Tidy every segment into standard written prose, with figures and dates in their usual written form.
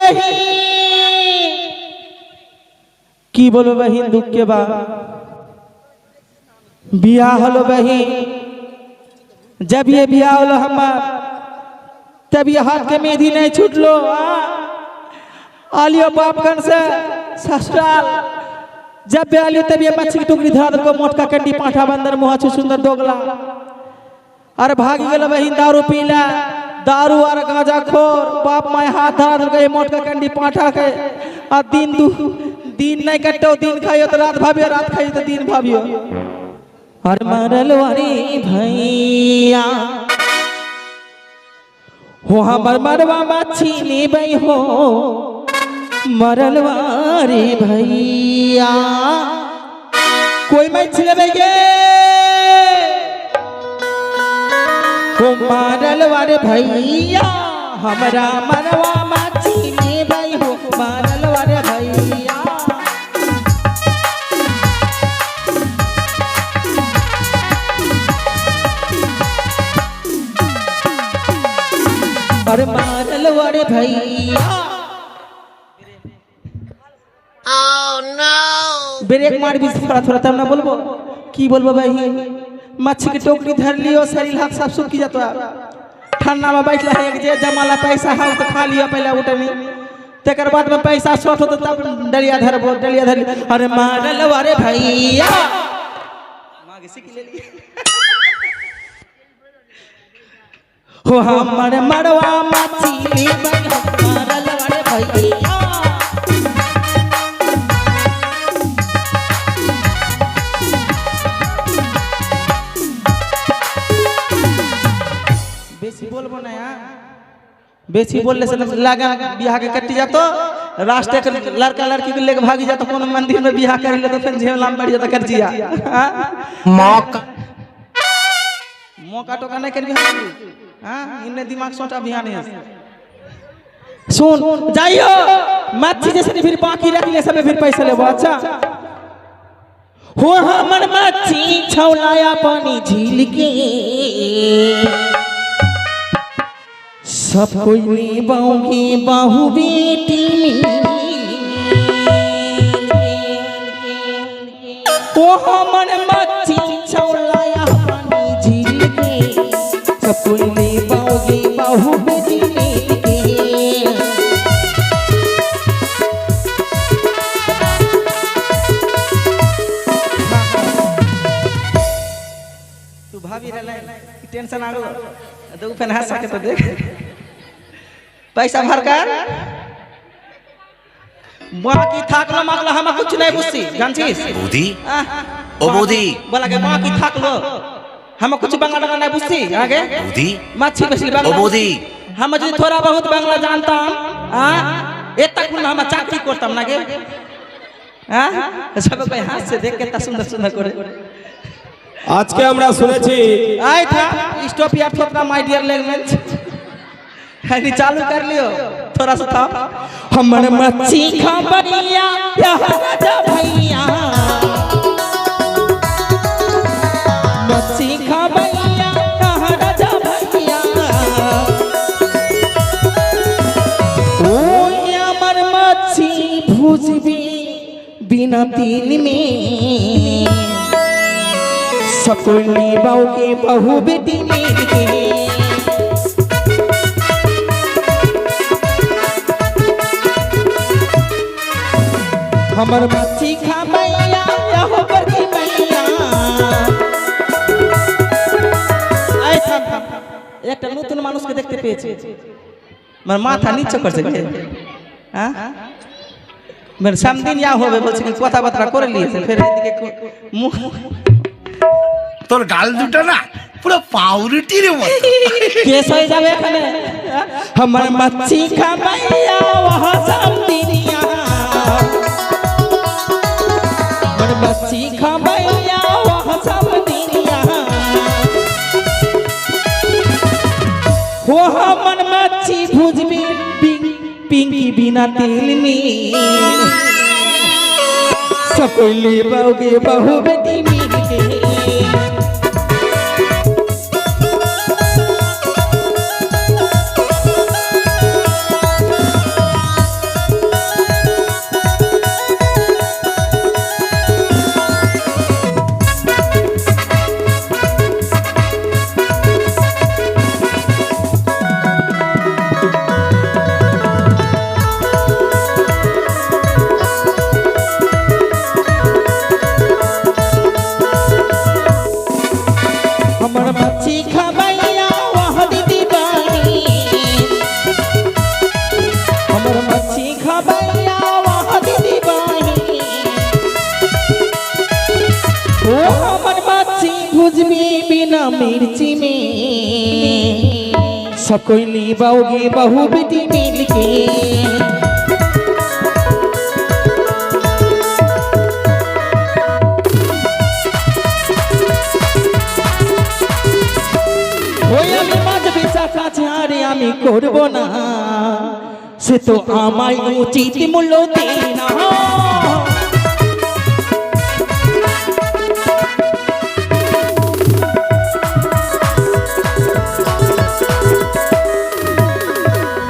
बहिन की बोलो बहिन दुख के बाद बियाह हलो बहिन जब ये बियाह हलो हमार तब ये हाथ के मेहंदी नहीं छूटलो आलियो बापकन से ससुराल जब भी आलियो तब ये मच्छी की टुकड़ी धरा दो मोटका कंडी पाठा बंदर मुहा छु सुंदर दोगला अरे भागी गेलो बहिन दारू पीला दारू और गांजा खोर बाप माय हाथ धरा दो ये मोटका कंडी पाठा के आ दिन नहीं कटो दिन खाइयो तो रात भावियो रात खाइयो तो दिन भावियो और मरल वारी भैया हो हमर मरवा मच्छी ने बई हो मरल वारी भैया कोई मच्छी ले गे हो मरल वारे भैया हमरा मरवा मच्छी ने बई हो मरल वारे भैया अरे मारल वारे भैया ब्रेक मार भी थोड़ा थोड़ा तब ना बोलबो की बोलबो भाई मच्छी की टोकरी धर लियो शरीर हाथ सब सूख जातो ठंडा में बैठला है जे जमाला पैसा हाल तो खा लियो पहले उठनी तेकर बाद में पैसा शॉर्ट होतो तब डलिया धरबो डलिया धर अरे मारल वारे भैया मागे सीख ले लिए हो हमर मरवा मच्छी मरल वारे भैया बेसी बोलबो ना यार बेसी बोलले से लगा बियाह के कट्टी जातो रास्ते के लड़का लड़की के लेके भागी जातो कोनो मंदिर में बियाह कर ले तो फिर झेला में बैठ जाता कर जिया मौका टोका नहीं करबी हां इन्ने दिमाग सोचा बियाह नहीं है सुन जाइयो मच्छी जैसे फिर बाकी रख ले सब फिर पैसा लेबो अच्छा हो हमर मच्छी छौलाया पानी झील के सब कोई निभाओगे बाहु बेटी ओ हमर मच्छी छौलाया पानी झील के सब कोई निभाओगे बाहु बेटी तू भाभी रहले टेंशन आ गलो दो फन हंस के तो देख पैसा भर कर बाकी थाक लो मांगलो हम कुछ नहीं बुझसी जानछिस बुद्धि ओ बुद्धि बोला के बाकी थाक लो हम कुछ बंगला नहीं बुझसी आगे बुद्धि मच्छी मछली ओ बंगला बुद्धि हम जो थोड़ा बहुत बंगला जानता हां एतक में हम चाकरी करतम ना के हां सब कोई हाथ से देख के ता सुंदर सुंदर करे आज के हमरा सुने छी आय था स्टॉप या ठोकना माय डियर लैंग्वेज है चालू कर लियो थोड़ा सा था हमर मच्छी खबरिया राजा भैया मच्छी खबरिया राजा भैया ओ हमर मच्छी भुजबी बिना तीन में सकुनी बाऊ के बहू बेटी मेरे हमर मच्छी खा मैया हो बरकी मैया आय था एक नतून मानुष के देखते पेয়েছে আমার মাথা নিচে করছে হ্যাঁ मेरे सामदिन या होवे বলছে কি কথা বার্তা করে লিয়েছে फिर এদিকে মুখ তোর গাল দুটো না পুরো পাউরুটির মতো কেস হয়ে যাবে এখানে हमर मच्छी खा मैया वहां सामदिनिया हमर मच्छी खा मैया वहां सामदिनिया हो हमर मच्छी भुजबी पिंकी बिना तेल में सकोली बाऊगे बहू बेटी मीर के मिर्ची में सब कोई निभाओगे बहू बेटी मिल के ওই আমি মাঝ বেচা কাছে আরে আমি করব না সে তো আমায় উচিত মূল্য দেয় না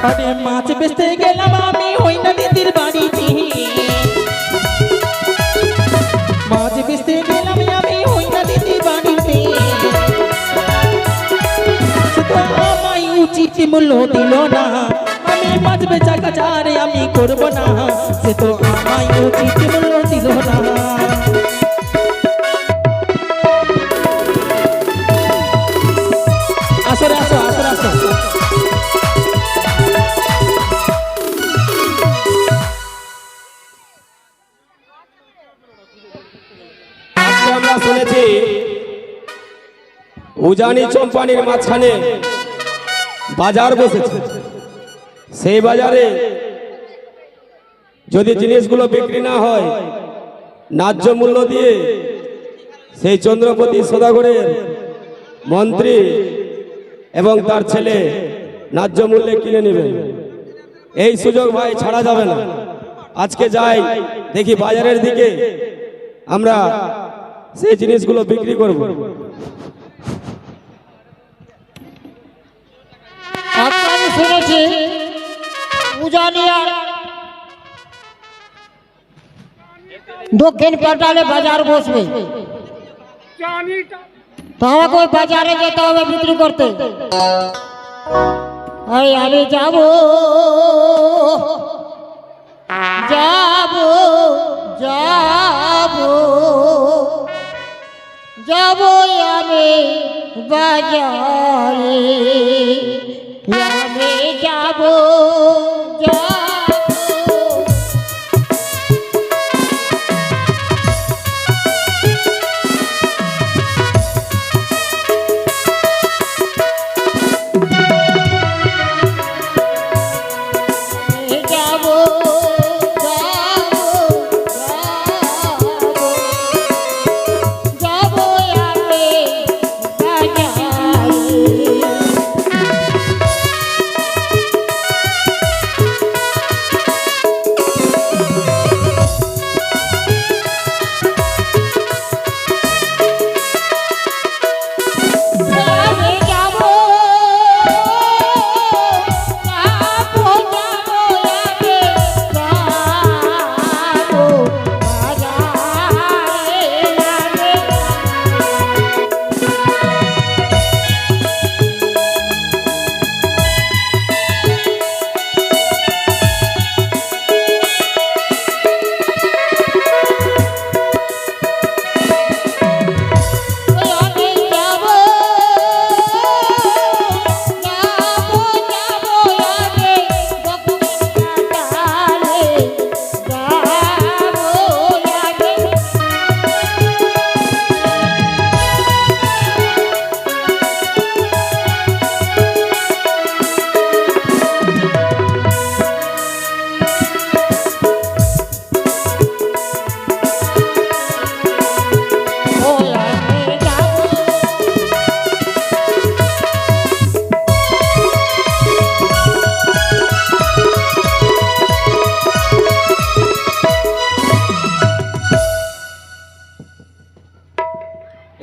আরে মাছ বেচতে গেলাম আমি ওই না দিদির বাড়িতে মাছ বেচতে গেলাম আমি ওই না দিদির বাড়িতে আমায় উচিত মূল্য দিল না আমি মাছ বেচা কাচারে আমি করব না সে তো আমায় উচিত মূল্য দিল না আসরে আসো আসরে আসো আজকে আমরা শুনেছি উজানি চম্পানির মাঝখানে বাজার বসেছে সেই বাজারে যদি জিনিসগুলো বিক্রি না হয় ন্যায্য মূল্য দিয়ে সেই চন্দ্রপতি সদাগরের মন্ত্রী এবং তার ছেলে ন্যায্য মূল্যে কিনে নেবেন এই সুযোগ ভাই ছাড়া যাবে না আজকে যাই দেখি বাজারের দিকে আমরা সেই জিনিসগুলো বিক্রি করব আজকে আমি শুনেছি উজানিয়ার দক্ষিণ পেটালে বাজার বসবে তো আমাকে ওই বাজারে যেতে হবে বিক্রি করতে এই আমি যাব যাব যাব যাব আমি বাজারে আমি যাব যাব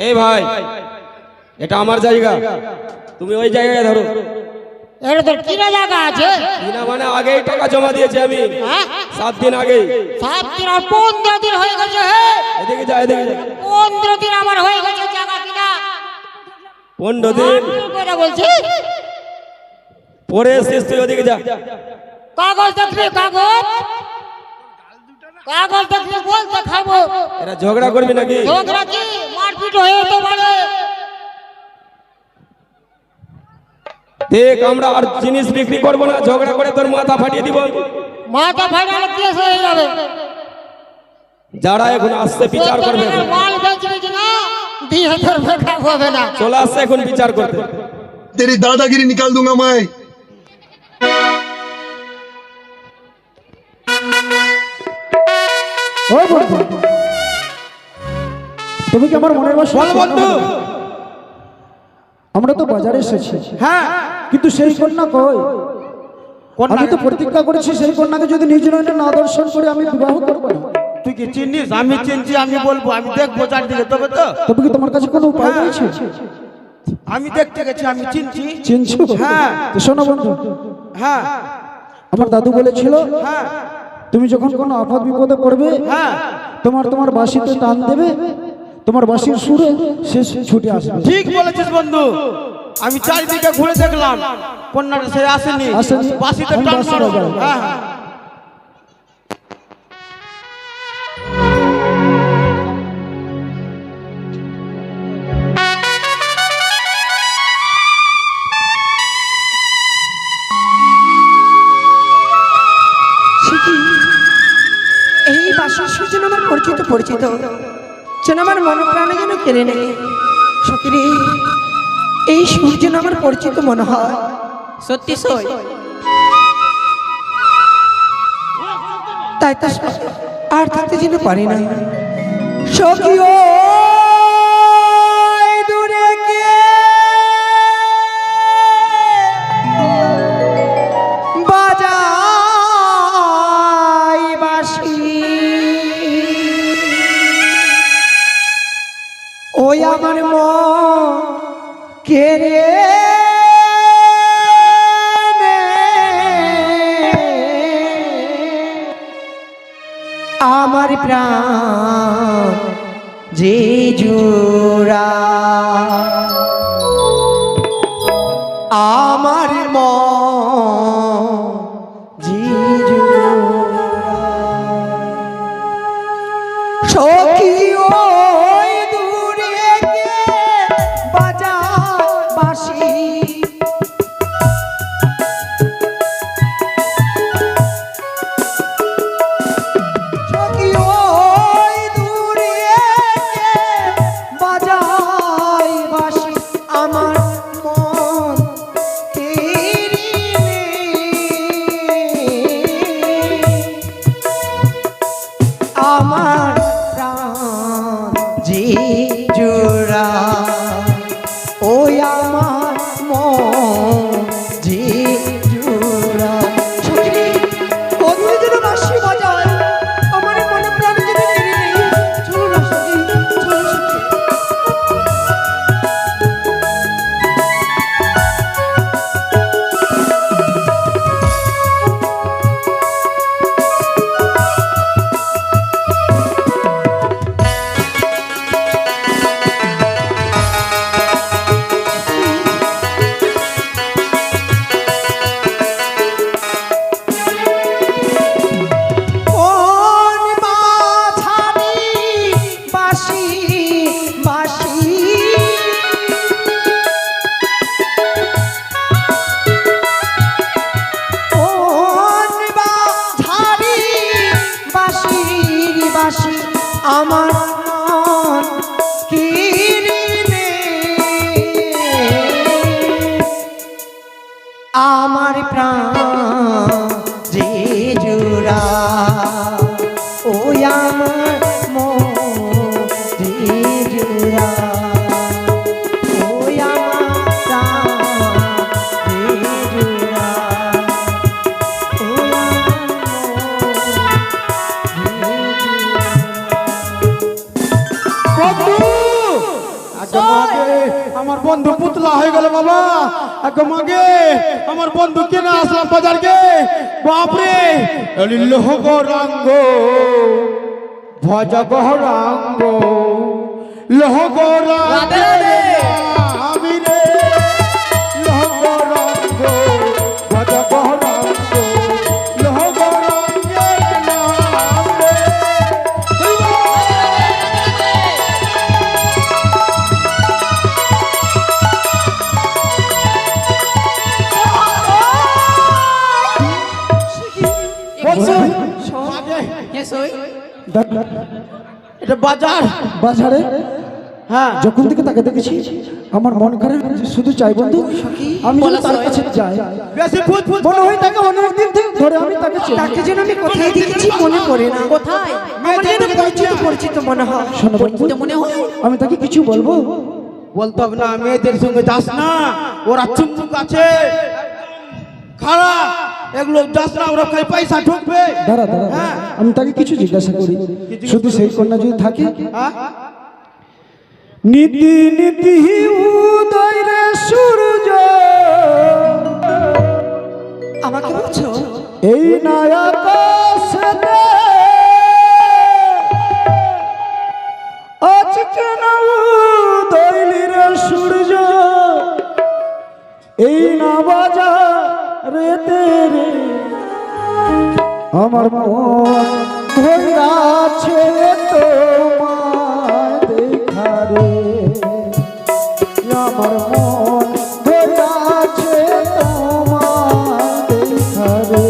এই ভাই এটা আমার জায়গা তুমি ওই জায়গায় ধরো এটা তো কিনা জায়গা আছে কিনা মানে আগেই টাকা জমা দিয়েছি আমি হ্যাঁ 7 দিন আগে 7 দিন আর 15 দিন হয়ে গেছে হে এদিকে যা এদিকে যা 15 দিন আমার হয়ে গেছে জায়গা কিনা 15 দিন কথা বলছি পরে এসেছিস তুই ওদিকে যা কাগজ দেখবি কাগজ কাগজ দেখবি বল দেখাবো এরা ঝগড়া করবি নাকি ঝগড়া কি মারপিট হয়ে তো পারে দেখ আমরা আর জিনিস বিক্রি করব না ঝগড়া করে তোর মাথা ফাটিয়ে দিব মাথা ফাটালে কেস হয়ে যাবে যারা এখন আসছে বিচার করবে মাল বেচবি কি না দিয়ে তোর মেকআপ হবে না। চলে আসছে এখন বিচার করতে। तेरी दादागिरी निकाल दूंगा मैं। ও বন্ধু, তুমি কি আমার মনের ভাষা বল বন্ধু। আমরা তো বাজারে এসেছি, হ্যাঁ, কিন্তু সেই কন্যা কই? আমি তো প্রতিজ্ঞা করেছি সেই কন্যাকে যদি নিজ নয়নে না দর্শন করে আমি বিবাহ করবো না। তুই কি চিনিস? আমি চিনছি, আমি বলবো, আমি দেখবো চারদিকে, তবে তো তবে কি তোমার কাছে কোনো উপায় রয়েছে? আমি দেখতে গেছি, আমি চিনছি। চিনছো? হ্যাঁ। তো শোনো বন্ধু, হ্যাঁ আমার দাদু বলেছিল হ্যাঁ তুমি যখন কোনো আপদ বিপদে পড়বে হ্যাঁ, তোমার বাঁশিতে টান দেবে, তোমার বাঁশির সুরে সে ছুটে আসবে। ঠিক বলেছিস বন্ধু। আমি চারিদিকে ঘুরে দেখলাম, কন্যাটা সে আসেনি, আসেনি। বাসিতে আমি টান বাঁশি মারো। বাজাবো। হ্যাঁ হ্যাঁ। এই বাসার সুর যেন আমার পরিচিত যেন আমার মনপ্রাণে যেন কেড়ে নেয়। সখীরে, এই সুর যেন আমার পরিচিত মনে হয়। সত্যি সই, তাই তো আর থাকতে যেন পারি না। সখী ও দূরে গিয়ে বাজাই বাঁশি, ওই আমার মন কেড়ে আমার প্রাণ যে জোড়া, আমার মন যে জোড়া। সখী ওই দূরে গিয়ে বাজা বাঁশি, সখী ওই দূরে গিয়ে বাজাই বাঁশি, আমার মন কেড়ে আমার প্রাণ যে জোড়া, ওই আমার মন যে জোড়া। সখী বন্ধু যেন বাঁশি বাজায়, আমার মনে প্রাণ যেন কেড়ে নেয়। চলো না সখী, চলো সখী। কোন বাছানি বাঁশি বাঁশি, কোন বাছানি বাঁশি বাঁশি, আমার মন কেড়ে নেয় আমার প্রাণ যে জোড়া, ওই আমার মন যে জোড়া, ওই আমার প্রাণ যে জোড়া, ওই আমার আমার বন্ধু পুতলা হয়ে গেল বাবা। আগে মাগে আমার বন্ধু কেনা আসলাম বাজার গে, বাপরে লোহ গৌরাঙ্গ ভজ গৌরাঙ্গ, লোহ গৌরাঙ্গ আমি রে, লোহ গৌরাঙ্গ ভজ গৌরাঙ্গ, লোহ গৌরাঙ্গের নাম রে। দেখ, এটা বাজার, বাজারে হ্যাঁ যখন থেকে তাকে দেখেছি আমার মন খারাপ শুধু চাই বন্ধু আমি যেন তার কাছে যাই। বেশি ফুট ফুট মনে হয় তাকে অনেক দিন থেকে ধরে আমি তাকে চিনি। তাকে যেন আমি কোথায় দেখেছি মনে পড়ে না। কোথায় আমার যেন পরিচিত পরিচিত মনে হয়। শোনো বন্ধু, মনে হয় আমি তাকে কিছু বলবো? বলতে হবে না, মেয়েদের সঙ্গে যাস না, ওরা চুমচুক আছে খারাপ, এগুলো যাস না, ওরা খালি পয়সা ঢুকবে। দাঁড়া দাঁড়া, আমি তাকে কিছু জিজ্ঞাসা করি। শুধু সেই কন্যা যদি থাকে, হ্যাঁ? নীতি নীতি উদয় রে সূর্য, আমাকে বলছো এই নায়াকাশে আজ কেন উদয়লি রে সূর্য, এই না বাজা রেতে রে আমার মন ধরে আছে তোমায় দেখা রে, আমার মন ধরে আছে তোমায় দেখা রে।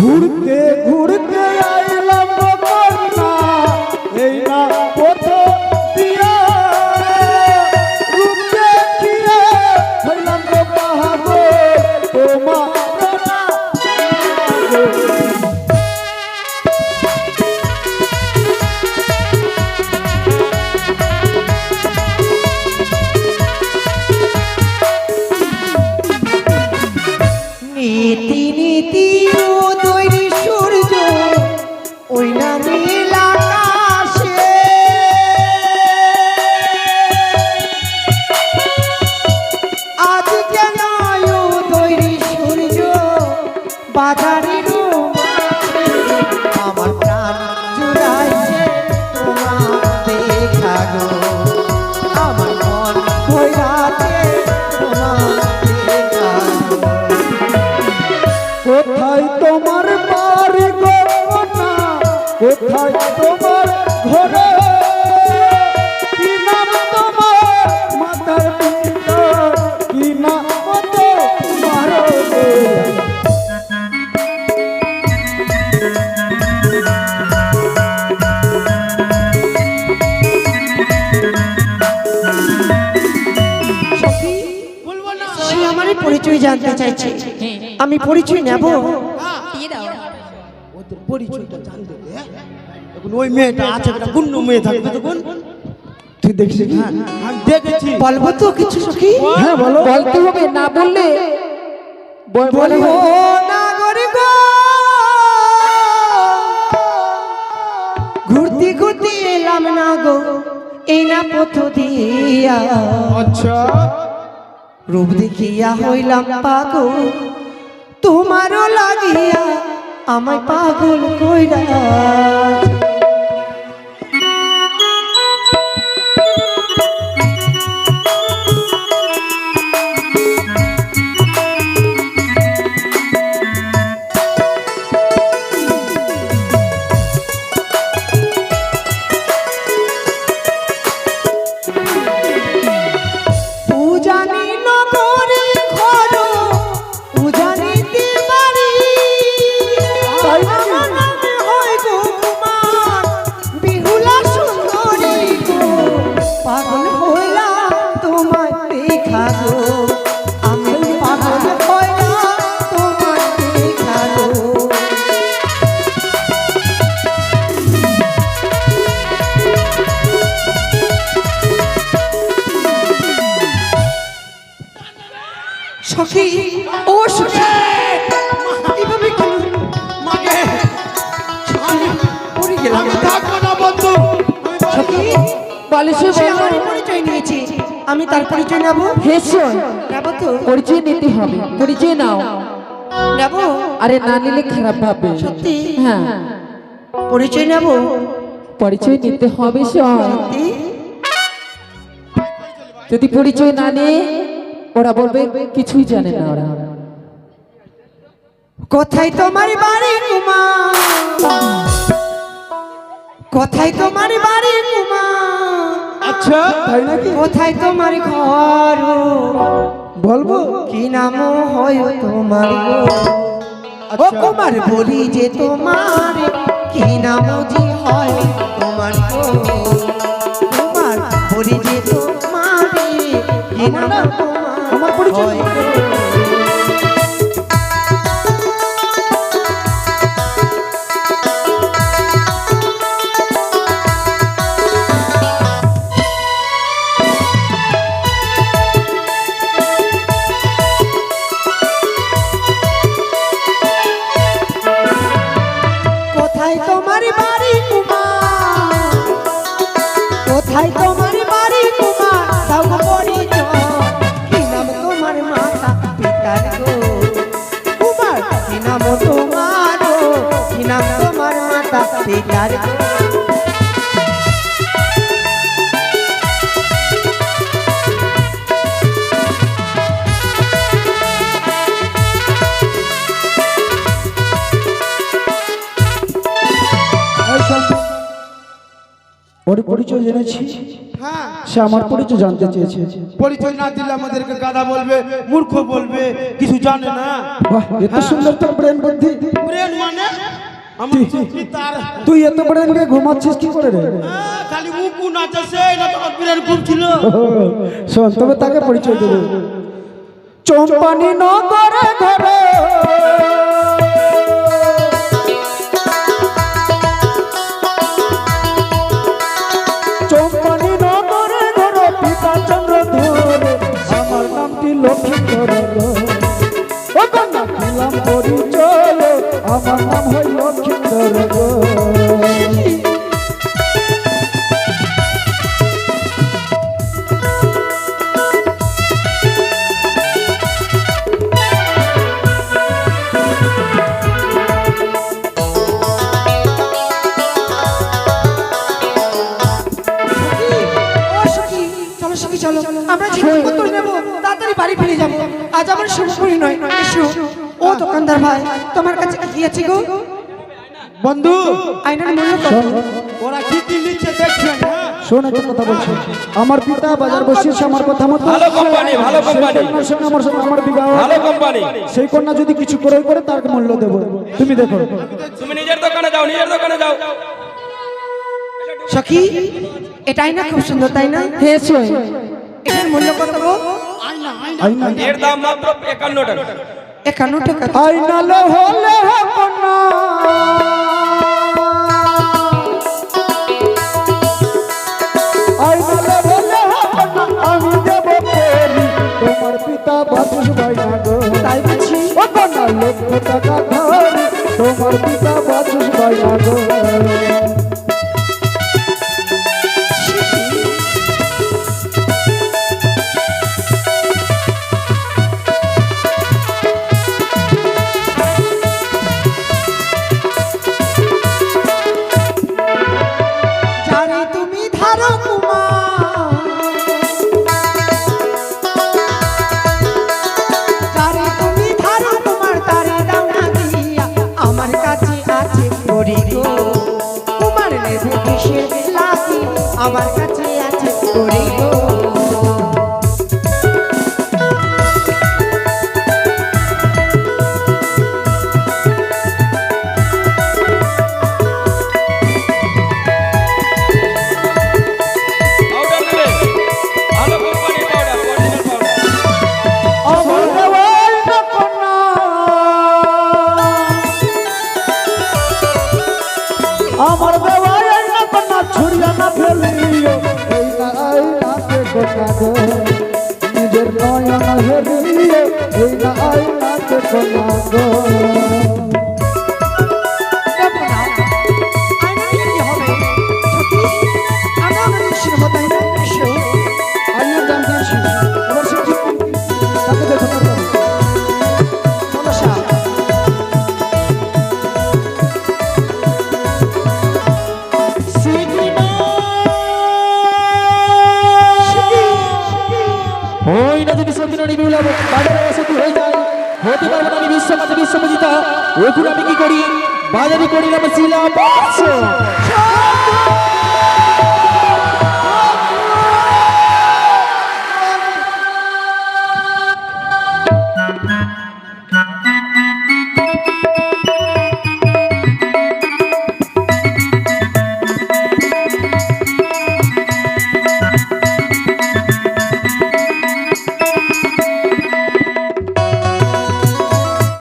ঘুরতে ঘুরতে আইলাম কন্যা, এই না পথ দিয়া রূপ দেখিয়া হইলাম গো পাহাড় তোমার না। নীতি নীতি উদয় রে সূর্য, ওই না নীল আকাশে আজ কেন উদয় রে সূর্য, বাজারের মাঝে আমার প্রাণ জুড়াইছে তোমার দেখা গো, আমার মন ভৈরাতে তোমার দেখা গো। কোথায় তোমার বাড়ি গো কন্যা, কোথায় তোমার ঘরে, কি নাম তোমার মাতার পিতা, কি নাম তোমার রে? সে আমার পরিচয় জানতে চাইছে, আমি পরিচয় নেব? দিয়ে দাও ওদের পরিচয়টা জানতে দে। এখন ওই মেয়েটা আছে, একটা গুন্ড মেয়ে থাকবে তখন। তুই দেখছিস কি? হ্যাঁ, আমি দেখেছি। বলবো তো কিছু সখী? হ্যাঁ বলো। বলতে হবে, না বললে বলবো না গরি গো, ঘুরতে ঘুরতে এলাম না গো এই না পথ দিয়া, আচ্ছা, রূপ দেখিয়া হইলাম পাগল তোমারও লাগিয়া, আমায় পাগল কইরা। উজানি নগরে ঘর, উজানিতে বাড়ি, আমার নামে হয় গো কুমার, বিহুলা সুন্দরী গো, পাগল হইলাম তোমায় দেখা গো, আমি পাগল হইলাম তোমায় দেখা গো। সখী, ও সখী, এভাবে কেন? মাকে আমি পড়ে গেলাম। আমি থাকবো না বন্ধু। সখী, বালিশে সে আমার পরিচয় নিয়েছে, আমি তার পরিচয় নেব? হেসন নেব তো? পরিচয় নিতে হবে, পরিচয় নাও। নেব? আরে না নিলে খারাপ ভাববে। সত্যি? হ্যাঁ পরিচয় নেব? পরিচয় নিতে হবে সব। যদি পরিচয় না নিয়ে ওরা বলবে কিছুই জানে না ওরা। কোথায় তোমার বাড়ি কুমা, কোথায় তোমার বাড়ি কুমা, আচ্ছা তাই নাকি? কোথায় তোমার ঘর, বলবো কি নাম হয় তোমার গো? ও কুমার বলি যে তোমার কি নাম জি হয় তোমার গো? কুমার বলি যে তোমার কি নাম আমার পরিচয় হয়? কোথায় তোমার বাড়ি কুমা, কোথায় তোমার বাড়ি কুমা, দাও গো পরিচয়, কি নাম তোমার মাতা পিতার গো? কুমার কি নাম তোমার গো, কি নাম তোমার মাতা পিতার গো? এই শোন, ওর পরিচয় জেনেছি, হ্যাঁ, সে আমার পরিচয় জানতে চেয়েছে। পরিচয় না দিলে আমাদেরকে গাধা বলবে, মূর্খ বলবে, কিছু জানে না। বাহ, এত সুন্দর তোর ব্রেন বুদ্ধি। ব্রেন মানে আমার চুক্তি তার তুই এত ব্রেন নিয়ে ঘুমাচ্ছিস কি করে রে? খালি মুকু নাচে, সেই না তোমার ব্রেন খুব ছিল। শোন, তবে তাকে পরিচয় দেবো। চম্পানি নগরে ঘরে চম্পানি নগরে ঘরে পিতা চন্দ্র ধরে আমার নামটি লক্ষ্মীধর গো। ও কন্যা দিলাম পরিচয়, আমার নাম হয় লক্ষ্মীধর গো। ও সখী, চলো সখী চলো, আমরা জিনিসপত্র নেবো, তাড়াতাড়ি বাড়ি ফিরে যাবো। আজ আমার শুভ পরিণয়। এসো। ও দোকানদার ভাই, তোমার কাছে কি আছে গো? বন্ধু, আয়নার মূল্য কত? ওরা কি কি নিচ্ছে দেখছেন? হ্যাঁ, শোন, একটা কথা বলছি। আমার পিতা বাজার বসিয়েছে আমার কথা মতো। ভালো কোম্পানি, ভালো কোম্পানি। সেই কন্যার সঙ্গে আমার বিবাহ। ভালো কোম্পানি। সেই কন্যা যদি কিছু ক্রয় করে তার মূল্য দেবো। তুমি দেখো। তুমি নিজের দোকানে যাও, নিজের দোকানে যাও। সখী, এটাই না খুব সুন্দর, তাই না? হ্যাঁ শোন, এটার মূল্য কত গো? আইনা এর দাম মাত্র 51 টাকা। 51 টাকা। আইনা লো হলে কন্যা, আইনা লো হলে কন্যা, আমি দেব করি তোমার পিতা বাদুস বাইনা গো। তাই বলছি। ও কন্যা লক্ষ টাকা ধরি তোমার পিতা বাদুস বাইনা গো। জানি তুমি ধারো কুমা, জানি তুমি ধারো কুমার, তারে দাও না দিয়া আমার কাছে আছে করি গো। কুমার নেবে কিসের লাগি, আমার কাছে আছে করি গো। পাউডার নেবে, ভালো কোম্পানি পাউডার, অরিজিনাল পাউডার। আমার দেওয়াই না কন্যা, আমার দেওয়াই না কন্যা, ছুড়িয়া না ফেলিও এই না আইনাতে কন্যা গো। নিজের নয়ন হেরিয়ে এই না আইনাতে কন্যা গো। দেবো না। আয়না দিয়ে কি হবে? সখী, আমরা আমাদের শুনবো, তাই না? এসো। আইনার দাম দিয়েছি, এবার সে ঠিক তাকে দেখো না। সমস্যা। সিট এখন আমি কি করি বাজারে করিলাম শিলা